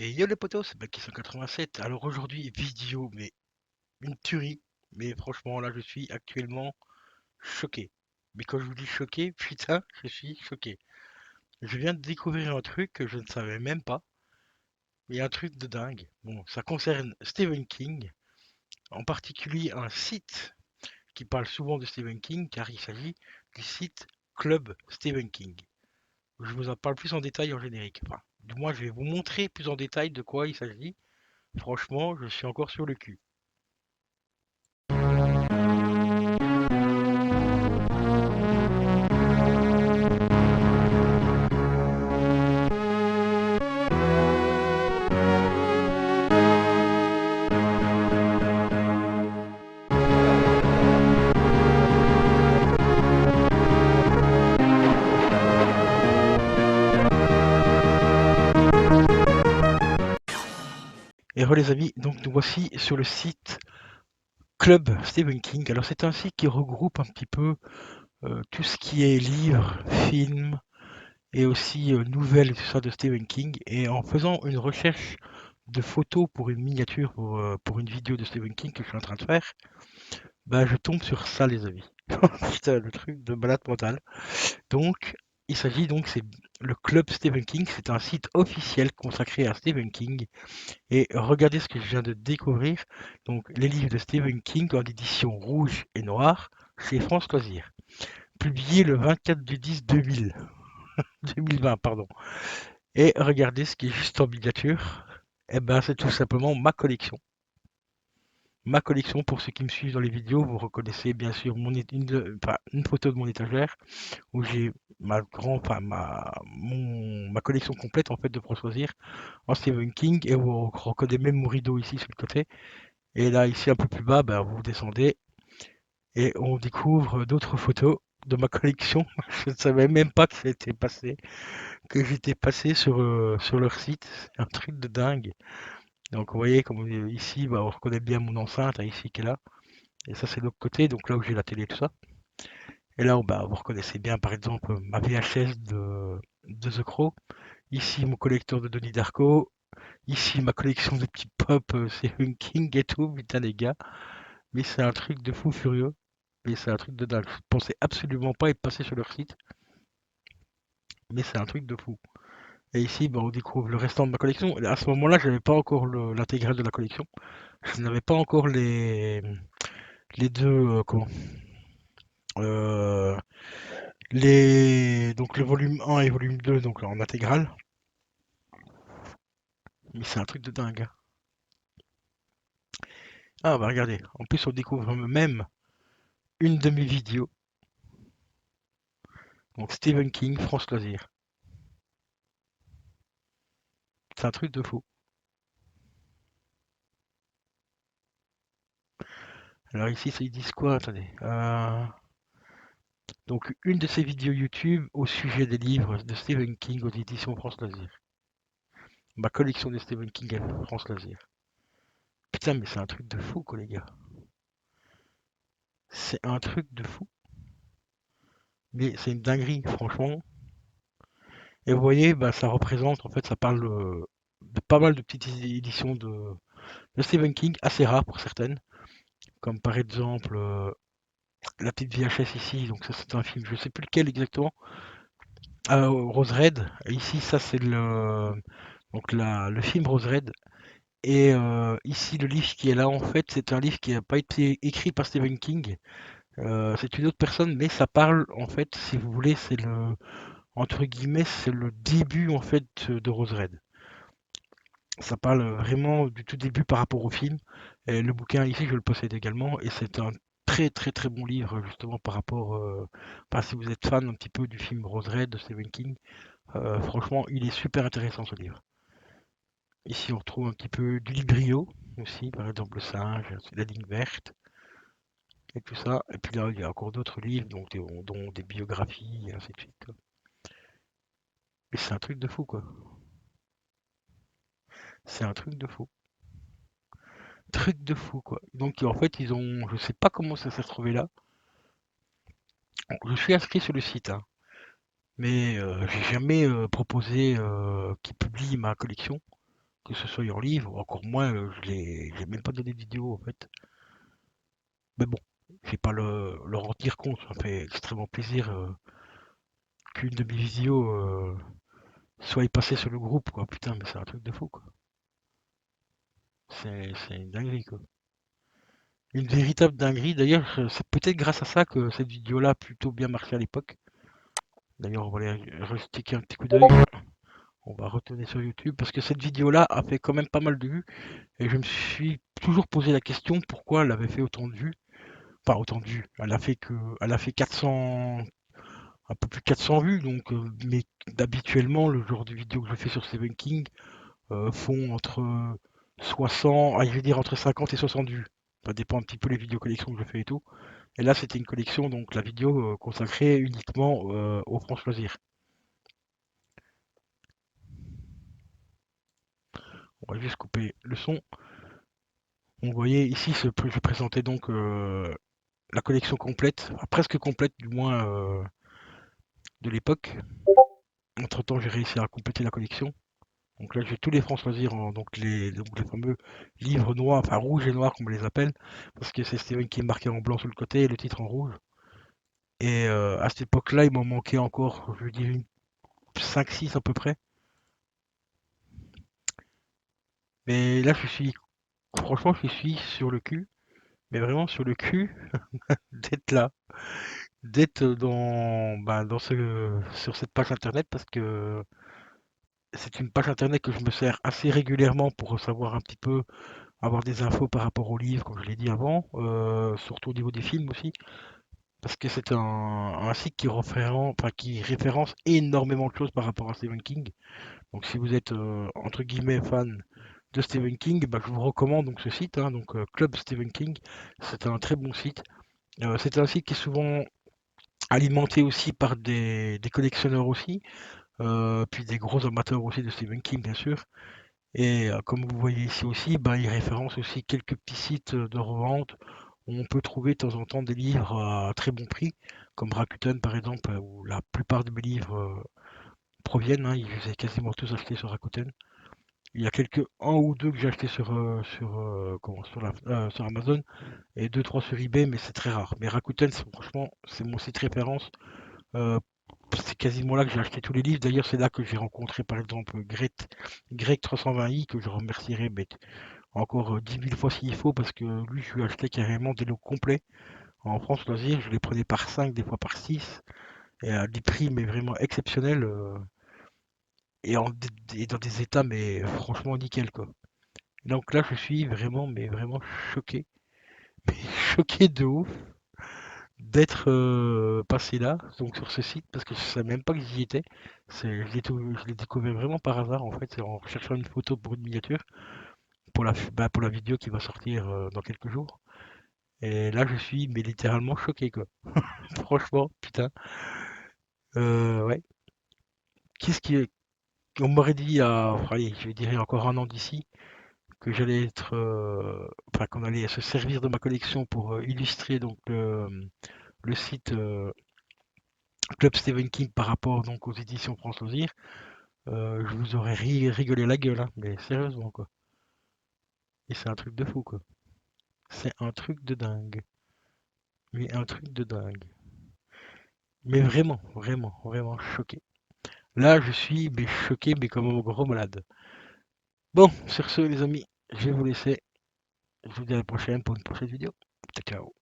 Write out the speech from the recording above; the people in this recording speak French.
Et yo les potos, c'est Blacky 187. Alors aujourd'hui, vidéo, mais une tuerie. Mais franchement, là, je suis actuellement choqué. Mais quand je vous dis choqué, putain, je suis choqué. Je viens de découvrir un truc que je ne savais même pas. Il y a un truc de dingue. Bon, ça concerne Stephen King, en particulier un site qui parle souvent de Stephen King, car il s'agit du site Club Stephen King. Je vous en parle plus en détail en générique. Enfin, du moins, je vais vous montrer plus en détail de quoi il s'agit. Franchement, je suis encore sur le cul. Et re les amis, donc nous voici sur le site Club Stephen King. Alors c'est un site qui regroupe un petit peu tout ce qui est livres, films et aussi nouvelles et tout ça de Stephen King. Et en faisant une recherche de photos pour une miniature, pour une vidéo de Stephen King que je suis en train de faire, bah je tombe sur ça les amis. Putain, le truc de malade mental. Donc, il s'agit donc, c'est le Club Stephen King, c'est un site officiel consacré à Stephen King. Et regardez ce que je viens de découvrir. Donc, les livres de Stephen King en édition rouge et noire chez France Loisirs. Publié le 24 du 10 2000. 2020, pardon. Et regardez ce qui est juste en miniature. Eh ben, c'est tout simplement ma collection. Ma collection, pour ceux qui me suivent dans les vidéos, vous reconnaissez bien sûr une photo de mon étagère où j'ai ma collection complète en fait de France Loisirs en Stephen King et vous reconnaissez même mon rideau ici sur le côté. Et là, ici, un peu plus bas, ben, vous descendez et on découvre d'autres photos de ma collection. Je ne savais même pas que j'étais passé sur leur site. C'est un truc de dingue. Donc, vous voyez, comme ici, bah, on reconnaît bien mon enceinte, hein, ici, qui est là. Et ça, c'est de l'autre côté, donc là où j'ai la télé et tout ça. Et là, bah, vous reconnaissez bien, par exemple, ma VHS de The Crow. Ici, mon collecteur de Donnie Darko. Ici, ma collection de petits pop, c'est King et tout, putain, les gars. Mais c'est un truc de fou furieux. Mais c'est un truc de dingue. Je pensais absolument pas être passé sur leur site, mais c'est un truc de fou. Et ici, bah, on découvre le restant de ma collection. À ce moment-là, j'avais pas encore l'intégrale de la collection. Je n'avais pas encore les deux, comment? Euh, donc le volume 1 et volume 2, donc en intégrale. Mais c'est un truc de dingue, hein. Ah, bah regardez. En plus, on découvre même une de mes vidéos. Donc Stephen King, France Loisirs. C'est un truc de fou. Alors ici, ils disent quoi? Attendez. Donc, une de ces vidéos YouTube au sujet des livres de Stephen King aux éditions France Loisirs. Ma collection de Stephen King à France Loisirs. Putain, mais c'est un truc de fou, quoi, les gars. C'est un truc de fou. Mais c'est une dinguerie, franchement. Et vous voyez, bah, ça représente, en fait, ça parle de pas mal de petites éditions de Stephen King, assez rares pour certaines. Comme par exemple, la petite VHS ici. Donc, ça, c'est un film, je sais plus lequel exactement. Rose Red. Et ici, ça, c'est le film Rose Red. Et ici, le livre qui est là, en fait, c'est un livre qui n'a pas été écrit par Stephen King. C'est une autre personne, mais ça parle, en fait, si vous voulez, entre guillemets, c'est le début, en fait, de Rose Red. Ça parle vraiment du tout début par rapport au film. Et le bouquin, ici, je le possède également, et c'est un très très très bon livre, justement, par rapport, enfin, si vous êtes fan un petit peu du film Rose Red de Stephen King, franchement, il est super intéressant, ce livre. Ici, on retrouve un petit peu du Librio aussi, par exemple le singe, la ligne verte, et tout ça. Et puis là, il y a encore d'autres livres, donc dont des biographies, et ainsi de suite. Mais c'est un truc de fou, quoi. C'est un truc de fou. Truc de fou, quoi. Donc en fait, je sais pas comment ça s'est retrouvé là. Je suis inscrit sur le site, hein, mais j'ai jamais proposé qu'ils publient ma collection. que ce soit en livre, encore moins, j'ai même pas donné de vidéo en fait. Mais bon, je vais pas leur en tenir compte, ça me fait extrêmement plaisir qu'une de mes vidéos soit passée sur le groupe, quoi. Putain, mais c'est un truc de fou, quoi. C'est une dinguerie, quoi. Une véritable dinguerie. D'ailleurs, c'est peut-être grâce à ça que cette vidéo-là a plutôt bien marché à l'époque. D'ailleurs, on va aller restiquer un petit coup d'œil. On va retourner sur YouTube parce que cette vidéo-là a fait quand même pas mal de vues et je me suis toujours posé la question pourquoi elle avait fait autant de vues. Enfin, autant de vues. Elle a fait 400, un peu plus de 400 vues. Donc, mais d'habituellement, le genre de vidéo que je fais sur Stephen King font entre 60, je vais dire entre 50 et 60 vues. Ça dépend un petit peu les vidéos collections que je fais et tout. Et là, c'était une collection, donc la vidéo consacrée uniquement au France Loisirs. On va juste couper le son. On voyait ici, je présentais donc la collection complète, enfin, presque complète du moins de l'époque. Entre-temps, j'ai réussi à compléter la collection. Donc là, j'ai tous les francs loisirs, donc les fameux livres noirs, enfin rouges et noirs comme on les appelle, parce que c'est Steven qui est marqué en blanc sur le côté et le titre en rouge. Et à cette époque-là, il m'en manquait encore, je veux dire, 5-6 à peu près. Mais là, franchement, je suis sur le cul, mais vraiment sur le cul d'être là, d'être sur cette page internet parce que c'est une page internet que je me sers assez régulièrement pour savoir un petit peu, avoir des infos par rapport aux livres, comme je l'ai dit avant, surtout au niveau des films aussi, parce que c'est un site qui référence énormément de choses par rapport à Stephen King. Donc si vous êtes entre guillemets fan de Stephen King, bah, je vous recommande donc ce site, hein, donc Club Stephen King. C'est un très bon site. C'est un site qui est souvent alimenté aussi par des collectionneurs aussi, puis des gros amateurs aussi de Stephen King bien sûr. Et comme vous voyez ici aussi, bah, il référence aussi quelques petits sites de revente où on peut trouver de temps en temps des livres à très bon prix, comme Rakuten par exemple, où la plupart de mes livres proviennent, hein, je les ai quasiment tous achetés sur Rakuten. Il y a un ou deux que j'ai achetés sur Amazon et deux, trois sur eBay, mais c'est très rare. Mais Rakuten, franchement, c'est mon site référence. Euh, c'est quasiment là que j'ai acheté tous les livres. D'ailleurs, c'est là que j'ai rencontré par exemple Greg 320i, que je remercierai mais encore 10 000 fois s'il faut, parce que lui, je lui ai acheté carrément des lots complets. En France Loisirs, je les prenais par 5 des fois par 6 et à des prix mais vraiment exceptionnels, et dans des états mais franchement nickel quoi. Donc là, je suis vraiment, mais vraiment choqué, mais choqué de ouf d'être passé là, donc sur ce site, parce que je savais même pas que j'y étais. Je l'ai découvert vraiment par hasard en fait, c'est en cherchant une photo pour une miniature, pour la vidéo qui va sortir dans quelques jours. Et là, je suis mais littéralement choqué quoi. Franchement, putain. Ouais. Qu'est-ce qui est... On m'aurait dit, allez, je vais dire encore un an d'ici, que j'allais enfin qu'on allait se servir de ma collection pour illustrer donc le site Club Stephen King par rapport donc aux éditions France Loisirs. Je vous aurais rigolé la gueule, hein, mais sérieusement quoi. Et c'est un truc de fou quoi. C'est un truc de dingue. Mais un truc de dingue. Mais vraiment, vraiment, vraiment choqué. Là, je suis mais choqué, mais comme un gros malade. Bon, sur ce, les amis, je vais vous laisser. Je vous dis à la prochaine pour une prochaine vidéo. Ciao, ciao.